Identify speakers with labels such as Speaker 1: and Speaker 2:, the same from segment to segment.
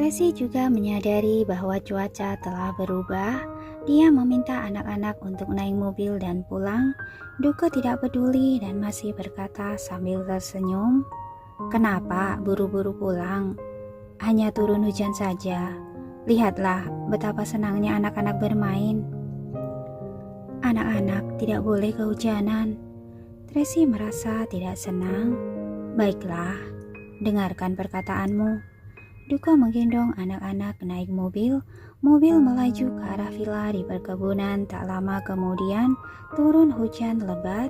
Speaker 1: Tracy juga menyadari bahwa cuaca telah berubah. Dia meminta anak-anak untuk naik mobil dan pulang. Duke tidak peduli dan masih berkata sambil tersenyum, "Kenapa buru-buru pulang? Hanya turun hujan saja. Lihatlah betapa senangnya anak-anak bermain." "Anak-anak tidak boleh kehujanan." Tracy merasa tidak senang. "Baiklah, dengarkan perkataanmu." Duke menggendong anak-anak naik mobil. Mobil melaju ke arah villa di perkebunan. Tak lama kemudian turun hujan lebat.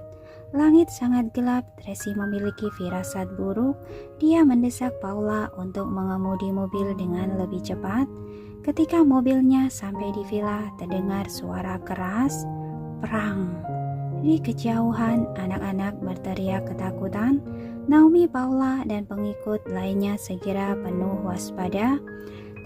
Speaker 1: Langit sangat gelap. Tracy memiliki firasat buruk. Dia mendesak Paula untuk mengemudi mobil dengan lebih cepat. Ketika mobilnya sampai di villa, terdengar suara keras, "Perang!" Di kejauhan, anak-anak berteriak ketakutan. Naomi, Paula, dan pengikut lainnya segera penuh waspada.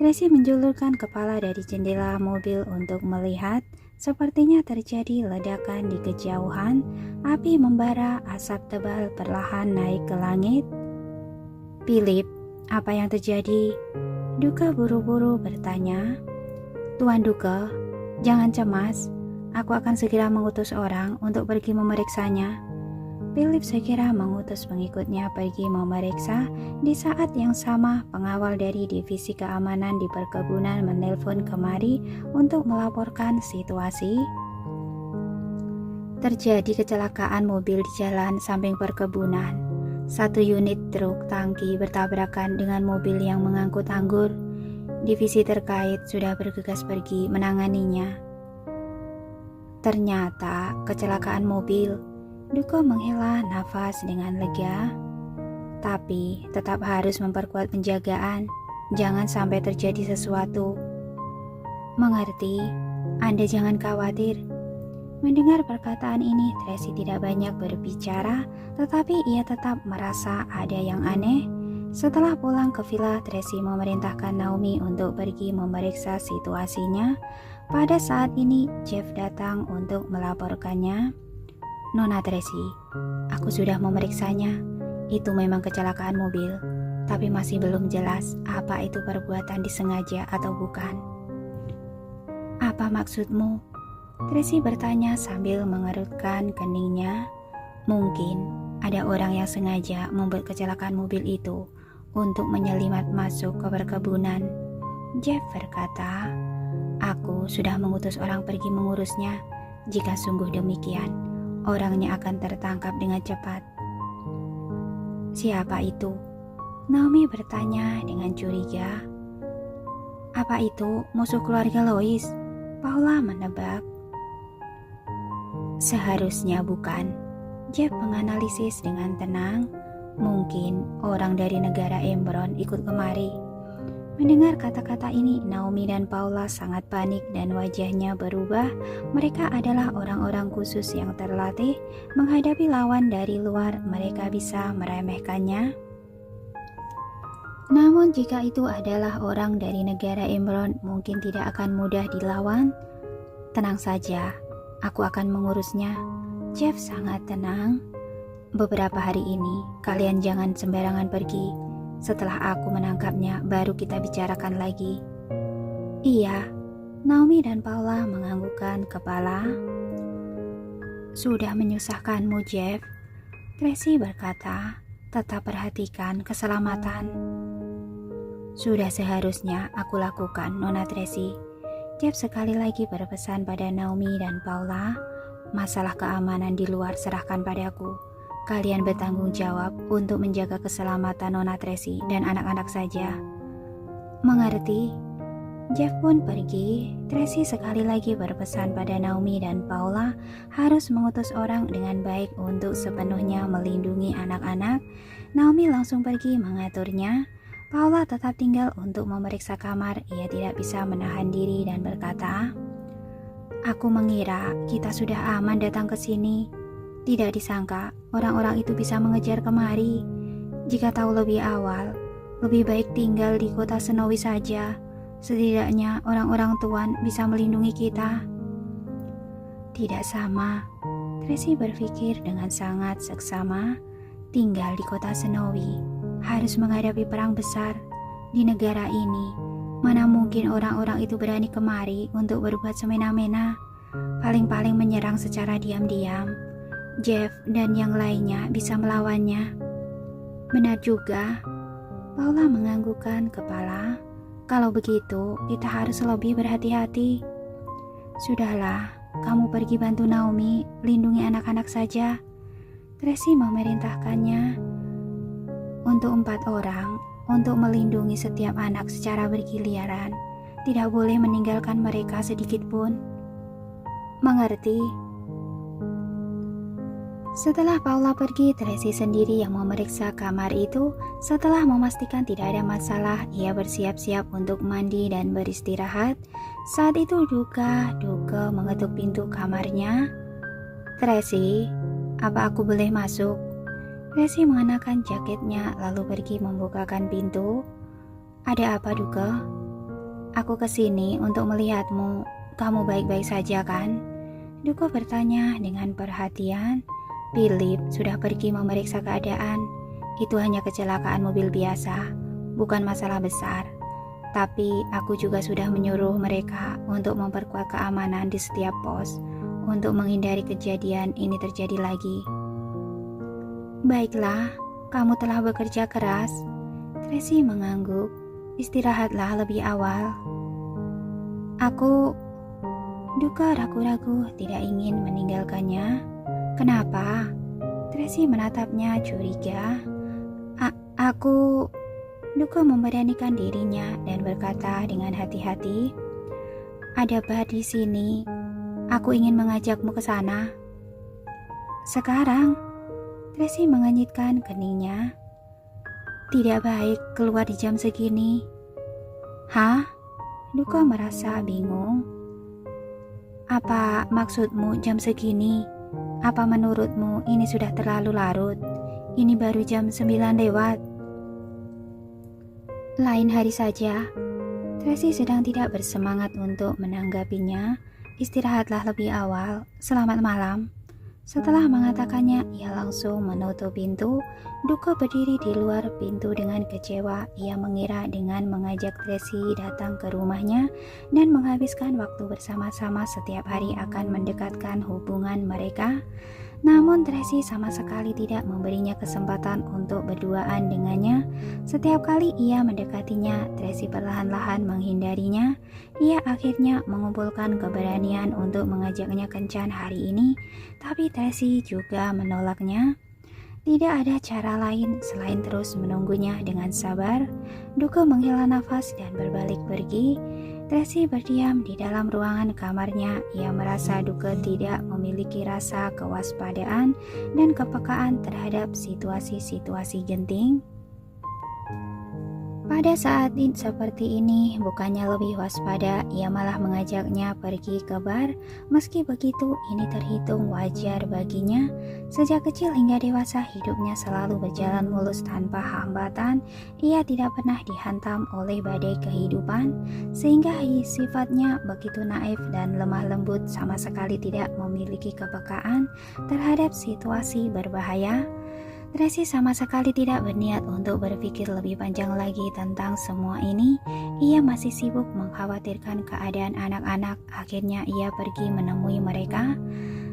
Speaker 1: Tracy menjulurkan kepala dari jendela mobil untuk melihat. Sepertinya terjadi ledakan di kejauhan. Api membara, asap tebal perlahan naik ke langit. "Philip, apa yang terjadi?" Duke buru-buru bertanya. "Tuan Duke, jangan cemas. Aku akan segera mengutus orang untuk pergi memeriksanya." Philip segera mengutus pengikutnya pergi memeriksa. Di saat yang sama, pengawal dari divisi keamanan di perkebunan menelpon kemari untuk melaporkan situasi. Terjadi kecelakaan mobil di jalan samping perkebunan. Satu unit truk tangki bertabrakan dengan mobil yang mengangkut anggur. Divisi terkait sudah bergegas pergi menanganinya. Ternyata kecelakaan mobil. Duke menghela nafas dengan lega. "Tapi tetap harus memperkuat penjagaan. Jangan sampai terjadi sesuatu." "Mengerti, Anda jangan khawatir." Mendengar perkataan ini, Tracy tidak banyak berbicara, tetapi ia tetap merasa ada yang aneh. Setelah pulang ke villa, Tracy memerintahkan Naomi untuk pergi memeriksa situasinya. Pada saat ini, Jeff datang untuk melaporkannya. "Nona Tracy, aku sudah memeriksanya. Itu memang kecelakaan mobil, tapi masih belum jelas apa itu perbuatan disengaja atau bukan." "Apa maksudmu?" Tracy bertanya sambil mengerutkan keningnya. "Mungkin ada orang yang sengaja membuat kecelakaan mobil itu untuk menyelimat masuk ke perkebunan." Jeff berkata, "Aku sudah mengutus orang pergi mengurusnya. Jika sungguh demikian, orangnya akan tertangkap dengan cepat." "Siapa itu?" Naomi bertanya dengan curiga. "Apa itu musuh keluarga Lois?" Paula menebak. "Seharusnya bukan." Jeff menganalisis dengan tenang. "Mungkin orang dari negara Embron ikut kemari." Mendengar kata-kata ini, Naomi dan Paula sangat panik dan wajahnya berubah. Mereka adalah orang-orang khusus yang terlatih menghadapi lawan dari luar. Mereka bisa meremehkannya. Namun jika itu adalah orang dari negara Embron, mungkin tidak akan mudah dilawan. "Tenang saja, aku akan mengurusnya." Jeff sangat tenang. "Beberapa hari ini, kalian jangan sembarangan pergi. Setelah aku menangkapnya, baru kita bicarakan lagi." "Iya." Naomi dan Paula menganggukkan kepala. "Sudah menyusahkanmu, Jeff," Tracy berkata. "Tetap perhatikan keselamatan." "Sudah seharusnya aku lakukan, Nona Tracy." Jeff sekali lagi berpesan pada Naomi dan Paula. "Masalah keamanan di luar serahkan padaku. Kalian bertanggung jawab untuk menjaga keselamatan Nona Tracy dan anak-anak saja." "Mengerti." Jeff pun pergi. Tracy sekali lagi berpesan pada Naomi dan Paula harus mengutus orang dengan baik untuk sepenuhnya melindungi anak-anak. Naomi langsung pergi mengaturnya. Paula tetap tinggal untuk memeriksa kamar. Ia tidak bisa menahan diri dan berkata, "Aku mengira kita sudah aman datang ke sini. Tidak disangka orang-orang itu bisa mengejar kemari. Jika tahu lebih awal, lebih baik tinggal di kota Snowy saja. Setidaknya orang-orang tuan bisa melindungi kita." "Tidak sama." Tracy berpikir dengan sangat seksama. Tinggal di kota Snowy, harus menghadapi perang besar. Di negara ini, Mana mungkin orang-orang itu berani kemari untuk berbuat semena-mena, paling-paling menyerang secara diam-diam. Jeff dan yang lainnya bisa melawannya. Benar juga, Paula menganggukkan kepala. Kalau begitu, kita harus lebih berhati-hati. Sudahlah, kamu pergi bantu Naomi, lindungi anak-anak saja. Tracy memerintahkannya untuk 4 orang untuk melindungi setiap anak secara bergiliran. Tidak boleh meninggalkan mereka sedikit pun. Mengerti? Setelah Paula pergi, Tracy sendiri yang memeriksa kamar itu. Setelah memastikan tidak ada masalah, ia bersiap-siap untuk mandi dan beristirahat. Saat itu Duke mengetuk pintu kamarnya. Tracy, apa aku boleh masuk? Tracy mengenakan jaketnya lalu pergi membukakan pintu. Ada apa, Duke? Aku kesini untuk melihatmu. Kamu baik-baik saja kan? Duke bertanya dengan perhatian. Philip sudah pergi memeriksa keadaan. Itu hanya kecelakaan mobil biasa, bukan masalah besar. Tapi aku juga sudah menyuruh mereka untuk memperkuat keamanan di setiap pos untuk menghindari kejadian ini terjadi lagi. Baiklah, kamu telah bekerja keras. Tracy mengangguk. Istirahatlah lebih awal. Duke ragu-ragu tidak ingin meninggalkannya. Kenapa? Tracy menatapnya curiga. Duke memberanikan dirinya dan berkata dengan hati-hati, ada bar di sini. Aku ingin mengajakmu ke sana. Sekarang? Tracy mengenyitkan keningnya. Tidak baik keluar di jam segini. Hah? Duke merasa bingung. Apa maksudmu jam segini? Apa menurutmu ini sudah terlalu larut? Ini baru jam 9 lewat. Lain hari saja. Tracy sedang tidak bersemangat untuk menanggapinya. Istirahatlah lebih awal. Selamat malam. Setelah mengatakannya, ia langsung menutup pintu. Duke berdiri di luar pintu dengan kecewa. Ia mengira dengan mengajak Tracy datang ke rumahnya dan menghabiskan waktu bersama-sama setiap hari akan mendekatkan hubungan mereka. Namun Tracy sama sekali tidak memberinya kesempatan untuk berduaan dengannya. Setiap kali ia mendekatinya, Tracy perlahan-lahan menghindarinya. Ia akhirnya mengumpulkan keberanian untuk mengajaknya kencan hari ini, tapi Tracy juga menolaknya. Tidak ada cara lain selain terus menunggunya dengan sabar. Duke menghela nafas dan berbalik pergi. Tracy berdiam di dalam ruangan kamarnya. Ia merasa Duke tidak memiliki rasa kewaspadaan dan kepekaan terhadap situasi-situasi genting. Pada saat seperti ini, bukannya lebih waspada, ia malah mengajaknya pergi ke bar. Meski begitu, ini terhitung wajar baginya. Sejak kecil hingga dewasa, hidupnya selalu berjalan mulus tanpa hambatan. Ia tidak pernah dihantam oleh badai kehidupan, sehingga sifatnya begitu naif dan lemah lembut, sama sekali tidak memiliki kepekaan terhadap situasi berbahaya. Tracy sama sekali tidak berniat untuk berpikir lebih panjang lagi tentang semua ini. Ia masih sibuk mengkhawatirkan keadaan anak-anak. Akhirnya ia pergi menemui mereka.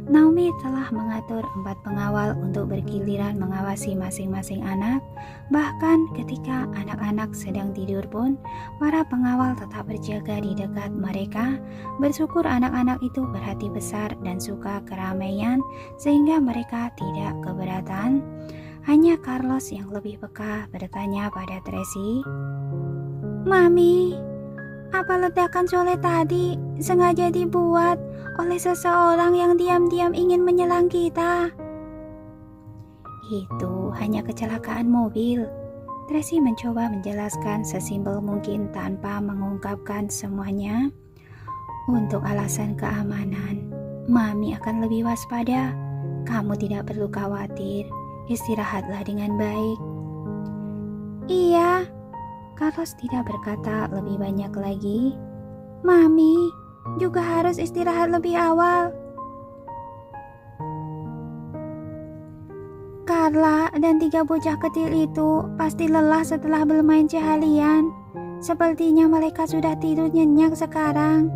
Speaker 1: Naomi telah mengatur 4 pengawal untuk bergiliran mengawasi masing-masing anak. Bahkan ketika anak-anak sedang tidur pun, para pengawal tetap berjaga di dekat mereka. Bersyukur anak-anak itu berhati besar dan suka keramaian, sehingga mereka tidak keberatan. Hanya Carlos yang lebih peka bertanya pada Tracy, Mami, apa ledakan Sole tadi sengaja dibuat oleh seseorang yang diam-diam ingin menyerang kita? Itu hanya kecelakaan mobil. Tracy mencoba menjelaskan sesimpel mungkin tanpa mengungkapkan semuanya. Untuk alasan keamanan, Mami akan lebih waspada. Kamu tidak perlu khawatir. Istirahatlah dengan baik. Iya, Carlos tidak berkata lebih banyak lagi. Mami juga harus istirahat lebih awal. Carla dan 3 bocah kecil itu pasti lelah setelah bermain seharian. Sepertinya mereka sudah tidur nyenyak sekarang.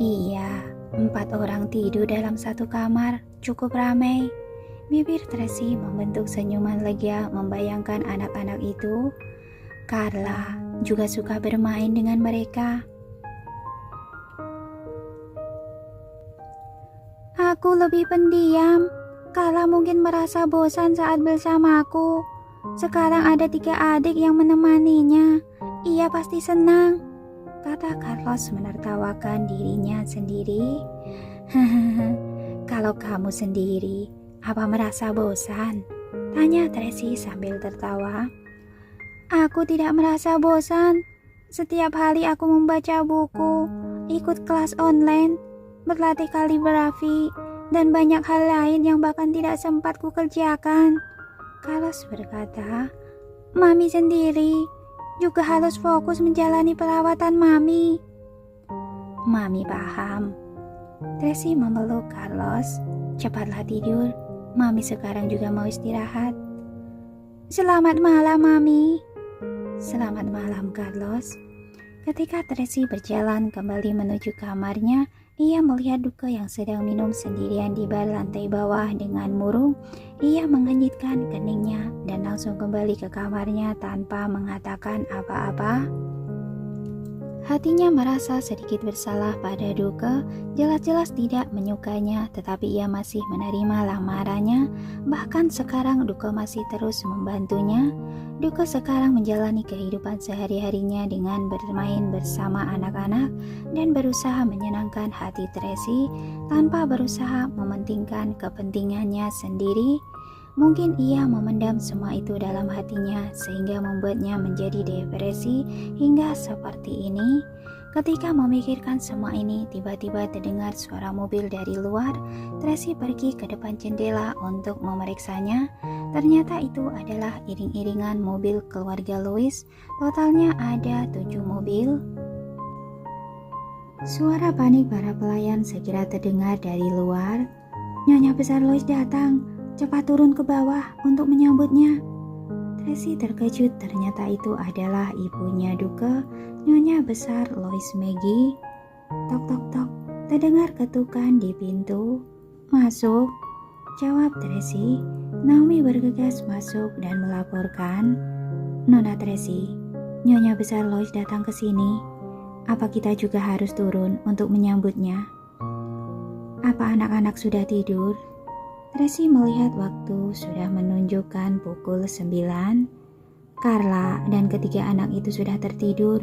Speaker 1: Iya, 4 orang tidur dalam satu kamar, cukup ramai. Bibir Tracy membentuk senyuman lega membayangkan anak-anak itu. Carla juga suka bermain dengan mereka. Aku lebih pendiam. Carla mungkin merasa bosan saat bersamaku. Sekarang ada 3 adik yang menemaninya. Ia pasti senang, kata Carlos menertawakan dirinya sendiri. Kalau kamu sendiri, apa merasa bosan? Tanya Tracy sambil tertawa. Aku tidak merasa bosan. Setiap hari aku membaca buku, ikut kelas online, berlatih kaligrafi, dan banyak hal lain yang bahkan tidak sempat kukerjakan. Carlos berkata, Mami sendiri juga harus fokus menjalani perawatan Mami. Mami paham. Tracy memeluk Carlos. Cepatlah tidur. Mami sekarang juga mau istirahat. Selamat malam, Mami. Selamat malam, Carlos. Ketika Tracy berjalan kembali menuju kamarnya, ia melihat Duke yang sedang minum sendirian di bar lantai bawah dengan murung. Ia mengenyitkan keningnya dan langsung kembali ke kamarnya tanpa mengatakan apa-apa. Hatinya merasa sedikit bersalah pada Duke, jelas-jelas tidak menyukainya, tetapi ia masih menerima lamarannya. Bahkan sekarang Duke masih terus membantunya. Duke sekarang menjalani kehidupan sehari-harinya dengan bermain bersama anak-anak dan berusaha menyenangkan hati Tracy tanpa berusaha mementingkan kepentingannya sendiri. Mungkin ia memendam semua itu dalam hatinya sehingga membuatnya menjadi depresi hingga seperti ini. Ketika memikirkan semua ini, tiba-tiba terdengar suara mobil dari luar. Tracy pergi ke depan jendela untuk memeriksanya. Ternyata itu adalah iring-iringan mobil keluarga Louis. Totalnya ada 7 mobil. Suara panik para pelayan segera terdengar dari luar. Nyonya besar Louis datang. Cepat turun ke bawah untuk menyambutnya. Tracy terkejut, ternyata itu adalah ibunya Duke, Nyonya besar Louis Maggie. Tok tok tok, terdengar ketukan di pintu. Masuk, jawab Tracy. Naomi bergegas masuk dan melaporkan, Nona Tracy, Nyonya besar Louis datang ke sini. Apa kita juga harus turun untuk menyambutnya? Apa anak-anak sudah tidur? Tracy melihat waktu sudah menunjukkan pukul 9. Carla dan ketiga anak itu sudah tertidur.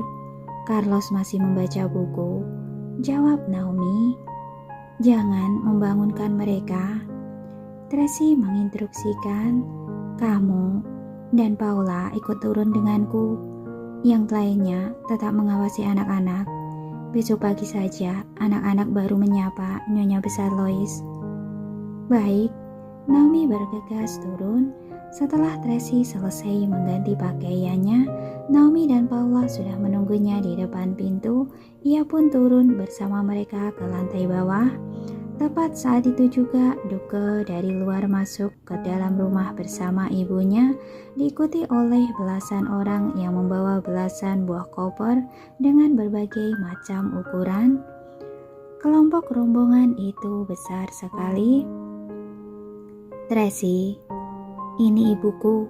Speaker 1: Carlos masih membaca buku. Jawab Naomi. Jangan membangunkan mereka. Tracy menginstruksikan, kamu dan Paula ikut turun denganku. Yang lainnya tetap mengawasi anak-anak. Besok pagi saja anak-anak baru menyapa Nyonya besar Louis. Baik. Naomi bergegas turun. Setelah Tracy selesai mengganti pakaiannya, Naomi dan Paula sudah menunggunya di depan pintu. Ia pun turun bersama mereka ke lantai bawah. Tepat saat itu juga Duke dari luar masuk ke dalam rumah bersama ibunya, diikuti oleh belasan orang yang membawa belasan buah koper dengan berbagai macam ukuran. Kelompok rombongan itu besar sekali. Tracy, ini ibuku.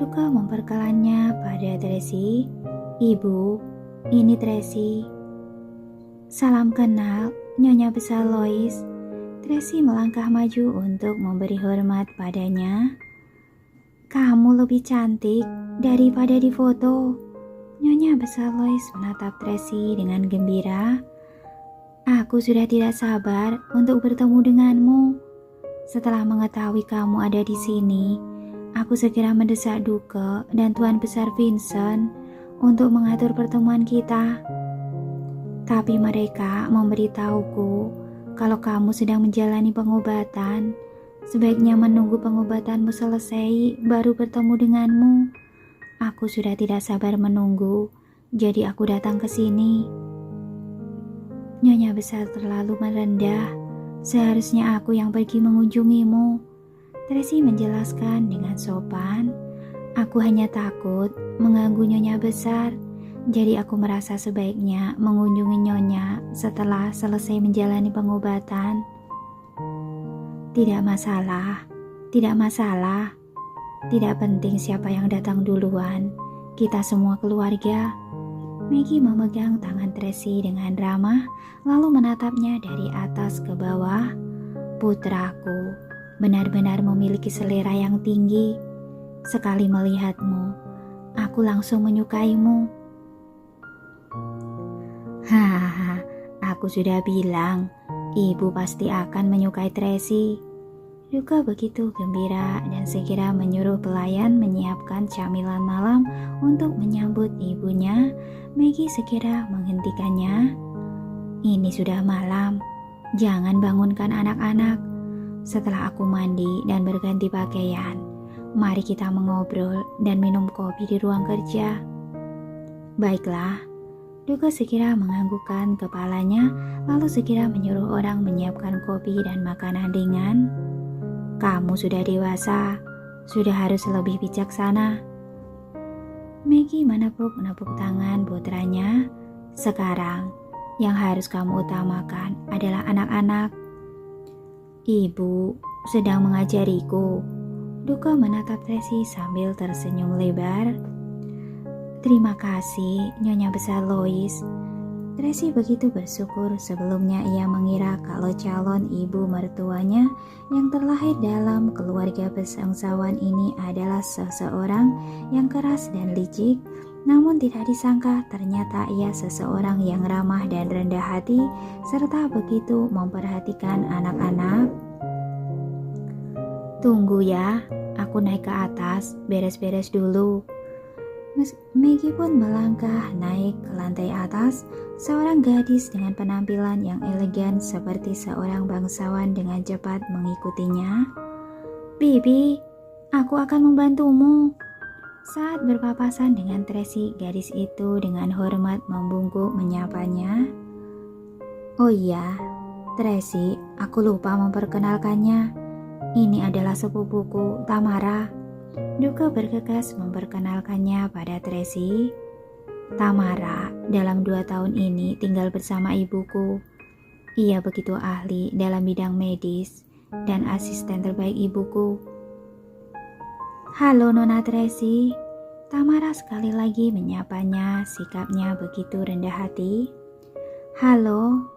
Speaker 1: Duke memperkenalkannya pada Tracy. Ibu, ini Tracy. Salam kenal, Nyonya besar Louis. Tracy melangkah maju untuk memberi hormat padanya. Kamu lebih cantik daripada di foto. Nyonya besar Louis menatap Tracy dengan gembira. Aku sudah tidak sabar untuk bertemu denganmu. Setelah mengetahui kamu ada di sini, aku segera mendesak Duke dan Tuan Besar Vincent untuk mengatur pertemuan kita. Tapi mereka memberitahuku kalau kamu sedang menjalani pengobatan. Sebaiknya menunggu pengobatanmu selesai baru bertemu denganmu. Aku sudah tidak sabar menunggu, jadi aku datang ke sini. Nyonya besar terlalu merendah. Seharusnya aku yang pergi mengunjungimu. Tracy menjelaskan dengan sopan. Aku hanya takut mengganggu Nyonya besar. Jadi aku merasa sebaiknya mengunjungi Nyonya setelah selesai menjalani pengobatan. Tidak masalah, tidak masalah. Tidak penting siapa yang datang duluan. Kita semua keluarga. Maggie memegang tangan Tracy dengan ramah, lalu menatapnya dari atas ke bawah. Putraku, benar-benar memiliki selera yang tinggi. Sekali melihatmu, aku langsung menyukaimu. Hahaha, aku sudah bilang, ibu pasti akan menyukai Tracy. Duka begitu gembira dan segera menyuruh pelayan menyiapkan camilan malam untuk menyambut ibunya. Maggie segera menghentikannya. Ini sudah malam, jangan bangunkan anak-anak. Setelah aku mandi dan berganti pakaian, mari kita mengobrol dan minum kopi di ruang kerja. Baiklah. Duka segera menganggukkan kepalanya, lalu segera menyuruh orang menyiapkan kopi dan makanan ringan. Kamu sudah dewasa, sudah harus lebih bijaksana. Maggie menepuk-nepuk tangan putranya. Sekarang, yang harus kamu utamakan adalah anak-anak. Ibu sedang mengajariku. Duka menatap Tracy sambil tersenyum lebar. Terima kasih, Nyonya Besar Lois. Tracy begitu bersyukur. Sebelumnya ia mengira kalau calon ibu mertuanya yang terlahir dalam keluarga bangsawan ini adalah seseorang yang keras dan licik. Namun tidak disangka ternyata ia seseorang yang ramah dan rendah hati serta begitu memperhatikan anak-anak. Tunggu ya, aku naik ke atas, beres-beres dulu. Maggie pun melangkah naik ke lantai atas. Seorang gadis dengan penampilan yang elegan seperti seorang bangsawan dengan cepat mengikutinya. Bibi, aku akan membantumu. Saat berpapasan dengan Tracy, gadis itu dengan hormat membungkuk menyapanya. Oh iya, Tracy, aku lupa memperkenalkannya. Ini adalah sepupuku, Tamara. Duka bergegas memperkenalkannya pada Tracy. Tamara dalam 2 tahun ini tinggal bersama ibuku. Ia begitu ahli dalam bidang medis dan asisten terbaik ibuku. Halo Nona Tracy. Tamara sekali lagi menyapanya, sikapnya begitu rendah hati. Halo.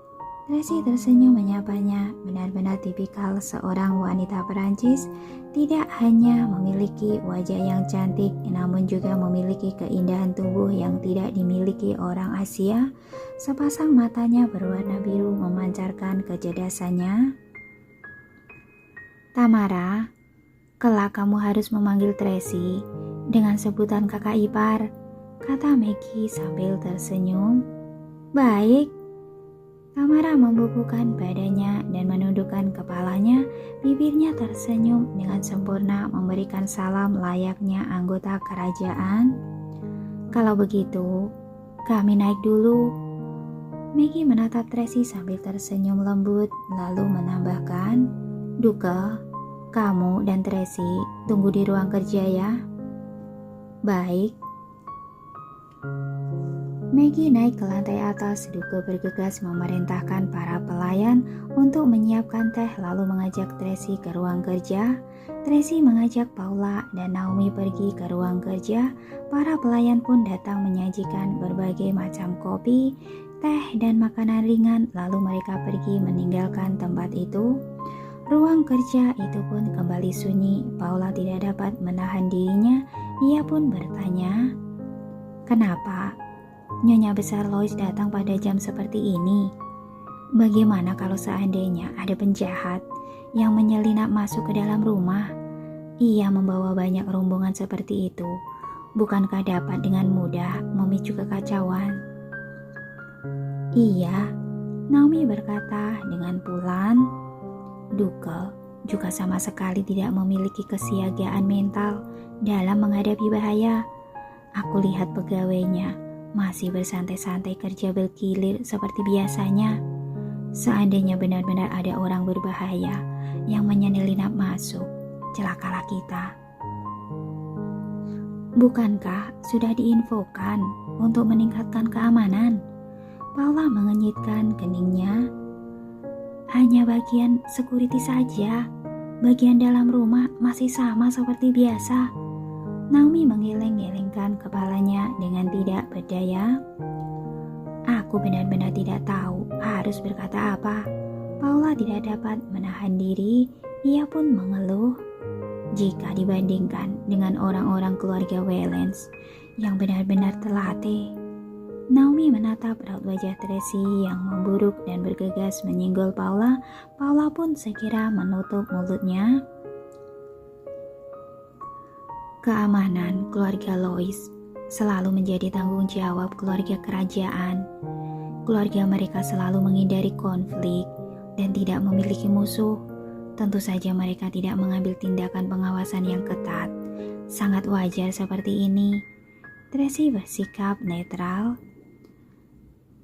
Speaker 1: Tracy tersenyum menyapanya, benar-benar tipikal seorang wanita Perancis, tidak hanya memiliki wajah yang cantik, namun juga memiliki keindahan tubuh yang tidak dimiliki orang Asia. Sepasang matanya berwarna biru memancarkan kecerdasannya. Tamara, kelak kamu harus memanggil Tracy dengan sebutan kakak ipar, kata Maggie sambil tersenyum. Baik. Tamara membubuhkan badannya dan menundukkan kepalanya, bibirnya tersenyum dengan sempurna memberikan salam layaknya anggota kerajaan. Kalau begitu, kami naik dulu. Maggie menatap Tracy sambil tersenyum lembut, lalu menambahkan, Duka, kamu dan Tracy tunggu di ruang kerja ya. Baik. Maggie naik ke lantai atas. Duka bergegas memerintahkan para pelayan untuk menyiapkan teh lalu mengajak Tracy ke ruang kerja. Tracy mengajak Paula dan Naomi pergi ke ruang kerja. Para pelayan pun datang menyajikan berbagai macam kopi, teh, dan makanan ringan lalu mereka pergi meninggalkan tempat itu. Ruang kerja itu pun kembali sunyi. Paula tidak dapat menahan dirinya. Ia pun bertanya, kenapa Nyonya Besar Lois datang pada jam seperti ini? Bagaimana kalau seandainya ada penjahat yang menyelinap masuk ke dalam rumah? Ia membawa banyak rombongan seperti itu. Bukankah dapat dengan mudah memicu kekacauan? Iya, Naomi berkata dengan pulan. Duka juga sama sekali tidak memiliki kesiagaan mental dalam menghadapi bahaya. Aku lihat pegawainya masih bersantai-santai kerja berkilir seperti biasanya. Seandainya benar-benar ada orang berbahaya yang menyelinap masuk, celakalah kita. Bukankah sudah diinfokan untuk meningkatkan keamanan. Paula mengenyitkan keningnya. Hanya bagian security saja. Bagian dalam rumah masih sama seperti biasa. Naomi menggeleng-gelengkan kepalanya dengan tidak berdaya. Aku benar-benar tidak tahu harus berkata apa. Paula tidak dapat menahan diri, ia pun mengeluh. Jika dibandingkan dengan orang-orang keluarga Wellens yang benar-benar terlatih. Naomi menatap raut wajah Tracy yang memburuk dan bergegas menyinggol Paula. Paula pun segera menutup mulutnya. Keamanan keluarga Lois selalu menjadi tanggung jawab keluarga kerajaan. Keluarga mereka selalu menghindari konflik dan tidak memiliki musuh. Tentu saja mereka tidak mengambil tindakan pengawasan yang ketat. Sangat wajar seperti ini. Tracy bersikap netral.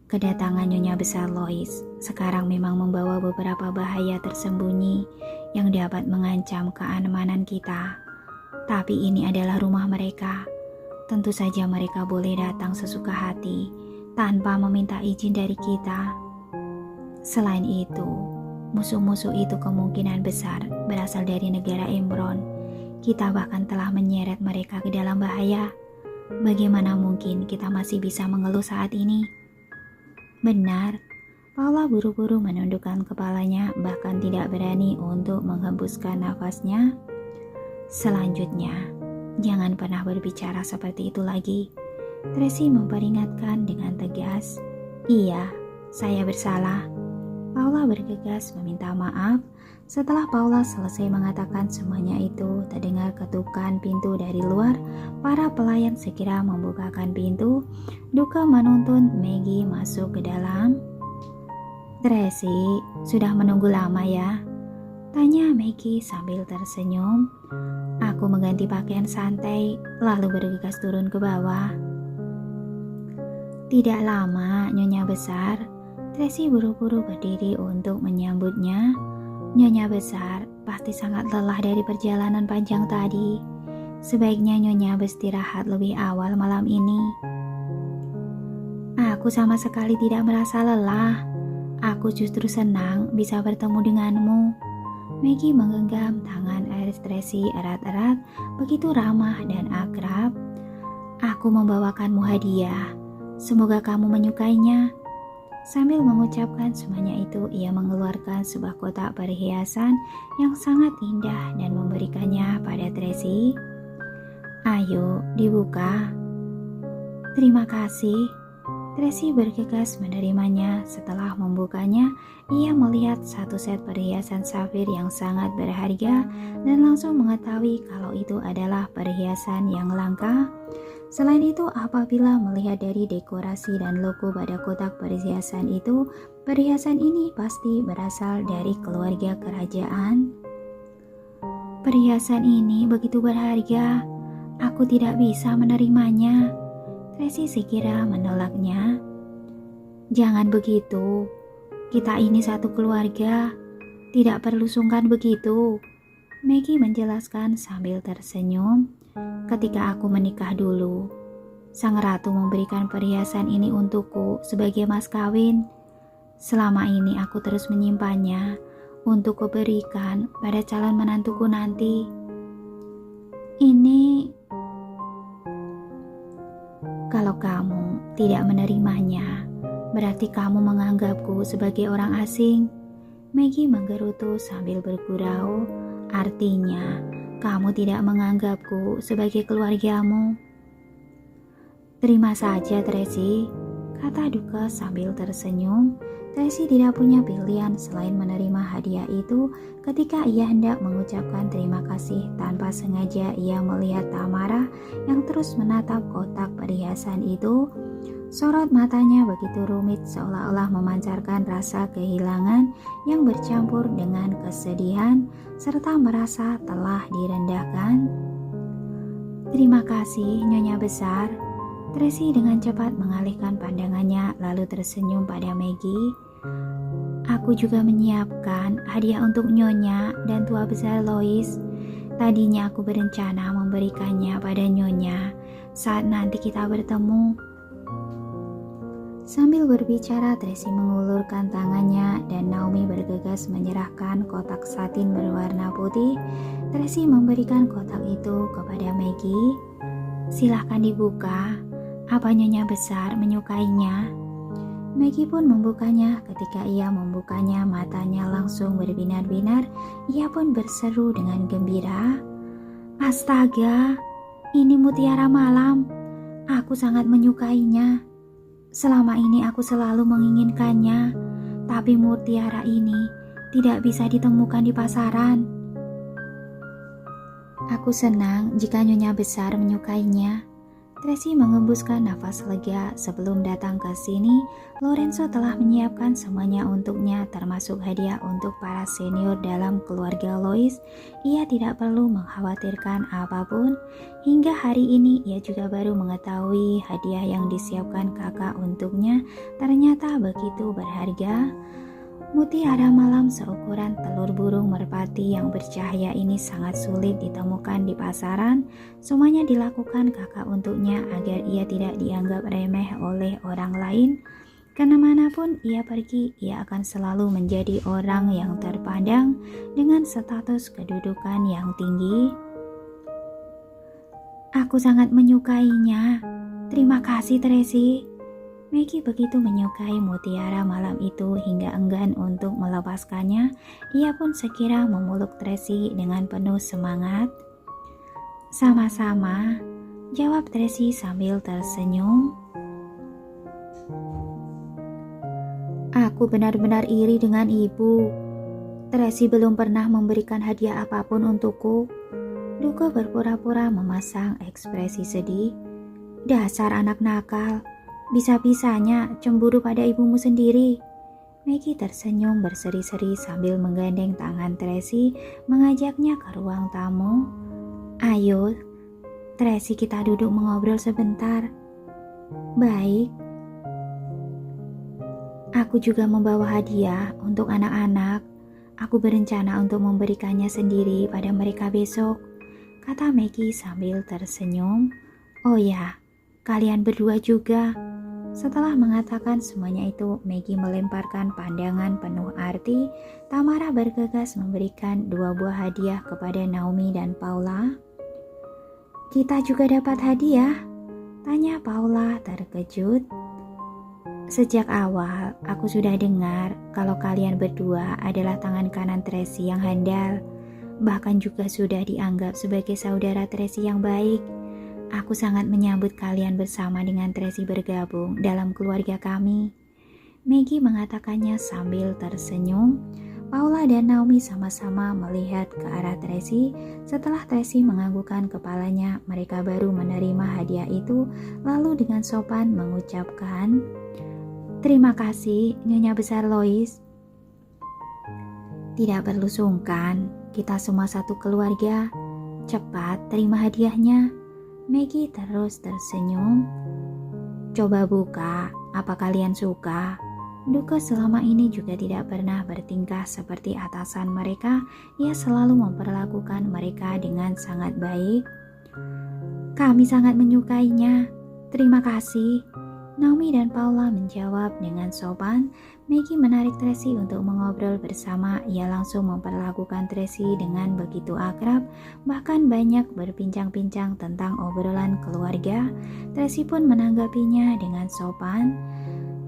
Speaker 1: Kedatangan Nyonya Besar Lois sekarang memang membawa beberapa bahaya tersembunyi yang dapat mengancam keamanan kita. Tapi ini adalah rumah mereka. Tentu saja mereka boleh datang sesuka hati tanpa meminta izin dari kita. Selain itu, musuh-musuh itu kemungkinan besar berasal dari negara Embron. Kita bahkan telah menyeret mereka ke dalam bahaya. Bagaimana mungkin kita masih bisa mengeluh saat ini? Benar, Paula buru-buru menundukkan kepalanya, bahkan tidak berani untuk menghembuskan nafasnya. Selanjutnya, jangan pernah berbicara seperti itu lagi. Tracy memperingatkan dengan tegas. Iya, saya bersalah. Paula bergegas meminta maaf. Setelah Paula selesai mengatakan semuanya itu, terdengar ketukan pintu dari luar. Para pelayan segera membukakan pintu. Duka menuntun Maggie masuk ke dalam. Tracy, sudah menunggu lama ya? Tanya Maggie sambil tersenyum. Aku mengganti pakaian santai, lalu bergegas turun ke bawah. Tidak lama, Nyonya Besar. Tracy buru-buru berdiri untuk menyambutnya. Nyonya Besar pasti sangat lelah dari perjalanan panjang tadi. Sebaiknya Nyonya beristirahat lebih awal malam ini. Aku sama sekali tidak merasa lelah. Aku justru senang bisa bertemu denganmu. Maggie menggenggam tangan Iris Tracy erat-erat, begitu ramah dan akrab. Aku membawakanmu hadiah. Semoga kamu menyukainya. Sambil mengucapkan semuanya itu, ia mengeluarkan sebuah kotak perhiasan yang sangat indah dan memberikannya pada Tracy. Ayo, dibuka. Terima kasih. Tracy bergegas menerimanya. Setelah membukanya, ia melihat satu set perhiasan safir yang sangat berharga dan langsung mengetahui kalau itu adalah perhiasan yang langka. Selain itu, apabila melihat dari dekorasi dan logo pada kotak perhiasan itu, perhiasan ini pasti berasal dari keluarga kerajaan. Perhiasan ini begitu berharga, aku tidak bisa menerimanya. Tracy segera menolaknya. Jangan begitu, kita ini satu keluarga, tidak perlu sungkan begitu. Maggie menjelaskan sambil tersenyum. Ketika aku menikah dulu, sang ratu memberikan perhiasan ini untukku sebagai mas kawin. Selama ini aku terus menyimpannya untuk kuberikan pada calon menantuku nanti. Ini, kalau kamu tidak menerimanya, berarti kamu menganggapku sebagai orang asing. Maggie menggerutu sambil bergurau. Artinya, kamu tidak menganggapku sebagai keluargamu. Terima saja, Tracy, kata Duka sambil tersenyum. Tracy tidak punya pilihan selain menerima hadiah itu. Ketika ia hendak mengucapkan terima kasih, tanpa sengaja ia melihat Tamara yang terus menatap kotak perhiasan itu. Sorot matanya begitu rumit, seolah-olah memancarkan rasa kehilangan yang bercampur dengan kesedihan, serta merasa telah direndahkan. Terima kasih, Nyonya Besar. Tracy dengan cepat mengalihkan pandangannya, lalu tersenyum pada Maggie. Aku juga menyiapkan hadiah untuk Nyonya dan Tua Besar Lois. Tadinya aku berencana memberikannya pada Nyonya saat nanti kita bertemu. Sambil berbicara, Tracy mengulurkan tangannya dan Naomi bergegas menyerahkan kotak satin berwarna putih. Tracy memberikan kotak itu kepada Maggie. "Silahkan dibuka. Apa Nyonya Besar menyukainya?" Maggie pun membukanya. Ketika ia membukanya, matanya langsung berbinar-binar. Ia pun berseru dengan gembira, "Astaga, ini mutiara malam. Aku sangat menyukainya. Selama ini aku selalu menginginkannya, tapi mutiara ini tidak bisa ditemukan di pasaran. Aku senang jika Nyonya Besar menyukainya." Tracy mengembuskan nafas lega. Sebelum datang ke sini, Lorenzo telah menyiapkan semuanya untuknya, termasuk hadiah untuk para senior dalam keluarga Lois. Ia tidak perlu mengkhawatirkan apapun. Hingga hari ini ia juga baru mengetahui hadiah yang disiapkan kakak untuknya ternyata begitu berharga. Mutiara malam seukuran telur burung merpati yang bercahaya ini sangat sulit ditemukan di pasaran. Semuanya dilakukan kakak untuknya agar ia tidak dianggap remeh oleh orang lain. Kemanapun ia pergi, ia akan selalu menjadi orang yang terpandang dengan status kedudukan yang tinggi. "Aku sangat menyukainya. Terima kasih, Tracy." Maggie begitu menyukai mutiara malam itu hingga enggan untuk melepaskannya. Ia pun sekira memeluk Tracy dengan penuh semangat. "Sama-sama," jawab Tracy sambil tersenyum. "Aku benar-benar iri dengan ibu. Tracy belum pernah memberikan hadiah apapun untukku." Duko berpura-pura memasang ekspresi sedih. "Dasar anak nakal. Bisa-bisanya cemburu pada ibumu sendiri." Maggie tersenyum berseri-seri sambil menggandeng tangan Tracy, mengajaknya ke ruang tamu. "Ayo, Tracy, kita duduk mengobrol sebentar." "Baik." "Aku juga membawa hadiah untuk anak-anak. Aku berencana untuk memberikannya sendiri pada mereka besok," kata Maggie sambil tersenyum. "Oh ya, kalian berdua juga." Setelah mengatakan semuanya itu, Maggie melemparkan pandangan penuh arti. Tamara bergegas memberikan 2 buah hadiah kepada Naomi dan Paula. "Kita juga dapat hadiah?" tanya Paula terkejut. "Sejak awal, aku sudah dengar kalau kalian berdua adalah tangan kanan Tracy yang handal. Bahkan juga sudah dianggap sebagai saudara Tracy yang baik. Aku sangat menyambut kalian bersama dengan Tracy bergabung dalam keluarga kami." Maggie mengatakannya sambil tersenyum. Paula dan Naomi sama-sama melihat ke arah Tracy. Setelah Tracy menganggukkan kepalanya, mereka baru menerima hadiah itu, lalu dengan sopan mengucapkan, "Terima kasih, Nyonya Besar Lois." "Tidak perlu sungkan, kita semua satu keluarga. Cepat terima hadiahnya." Maggie terus tersenyum. "Coba buka, apa kalian suka?" Duko selama ini juga tidak pernah bertingkah seperti atasan mereka. Ia selalu memperlakukan mereka dengan sangat baik. "Kami sangat menyukainya. Terima kasih." Naomi dan Paula menjawab dengan sopan. Maggie menarik Tracy untuk mengobrol bersama. Ia langsung memperlakukan Tracy dengan begitu akrab, bahkan banyak berbincang-bincang tentang obrolan keluarga. Tracy pun menanggapinya dengan sopan.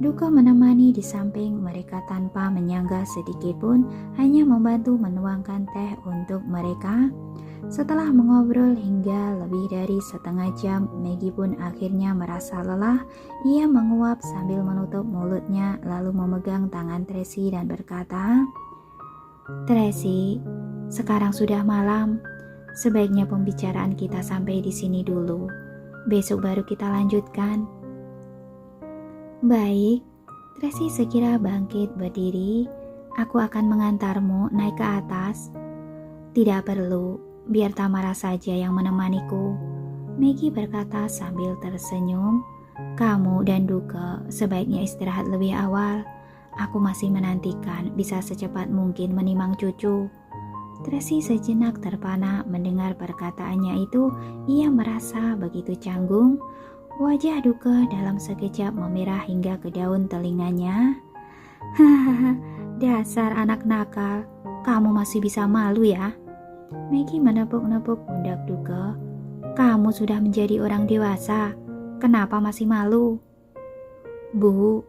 Speaker 1: Duko menemani di samping mereka tanpa menyangga sedikit pun, hanya membantu menuangkan teh untuk mereka. Setelah mengobrol hingga lebih dari setengah jam, Maggie pun akhirnya merasa lelah. Ia menguap sambil menutup mulutnya, lalu memegang tangan Tracy dan berkata, "Tracy, sekarang sudah malam. Sebaiknya pembicaraan kita sampai di sini dulu. Besok baru kita lanjutkan." "Baik." Tracy segera bangkit berdiri. "Aku akan mengantarmu naik ke atas." "Tidak perlu. Biar Tamara saja yang menemaniku," Maggie berkata sambil tersenyum. "Kamu dan Duke sebaiknya istirahat lebih awal. Aku masih menantikan bisa secepat mungkin menimang cucu." Tracy sejenak terpana mendengar perkataannya itu. Ia merasa begitu canggung. Wajah Duke dalam sekejap memerah hingga ke daun telinganya. Hahaha, dasar anak nakal, kamu masih bisa malu ya? Maggie menepuk-nepuk pundak Duke. Kamu sudah menjadi orang dewasa, kenapa masih malu? Bu,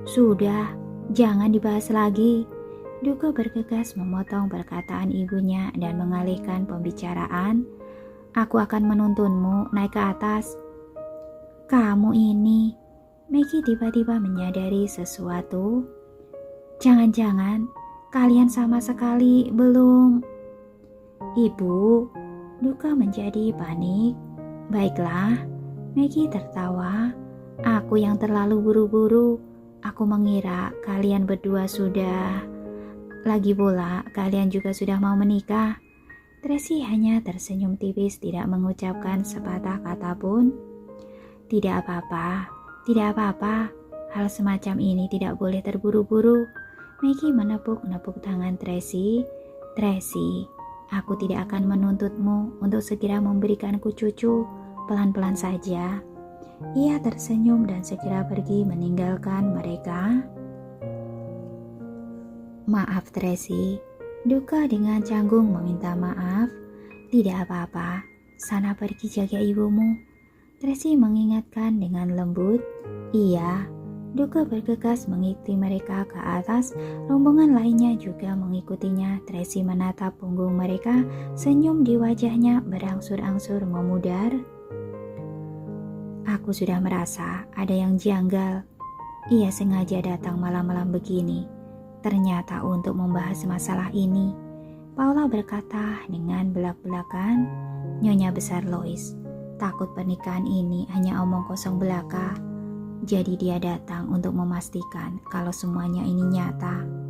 Speaker 1: sudah, jangan dibahas lagi. Duke bergegas memotong perkataan ibunya dan mengalihkan pembicaraan. Aku akan menuntunmu naik ke atas. Kamu ini, Maggie tiba-tiba menyadari sesuatu. Jangan-jangan kalian sama sekali belum. Ibu, Duke menjadi panik. Baiklah, Maggie tertawa. Aku yang terlalu buru-buru. Aku mengira kalian berdua sudah. Lagi pula, kalian juga sudah mau menikah. Tracy hanya tersenyum tipis, tidak mengucapkan sepatah kata pun. Tidak apa-apa, tidak apa-apa. Hal semacam ini tidak boleh terburu-buru. Maggie menepuk-nepuk tangan Tracy. Tracy, aku tidak akan menuntutmu untuk segera memberikanku cucu. Pelan-pelan saja. Ia tersenyum dan segera pergi meninggalkan mereka. Maaf Tracy, Duke dengan canggung meminta maaf. Tidak apa-apa, sana pergi jaga ibumu. Tracy mengingatkan dengan lembut. Iya, Duke bergegas mengikuti mereka ke atas. Rombongan lainnya juga mengikutinya. Tracy menatap punggung mereka, senyum di wajahnya berangsur-angsur memudar. Aku sudah merasa ada yang janggal. Ia sengaja datang malam-malam begini, ternyata untuk membahas masalah ini. Paula berkata dengan belak-belakan. Nyonya besar Lois, takut pernikahan ini hanya omong kosong belaka. Jadi dia datang untuk memastikan kalau semuanya ini nyata.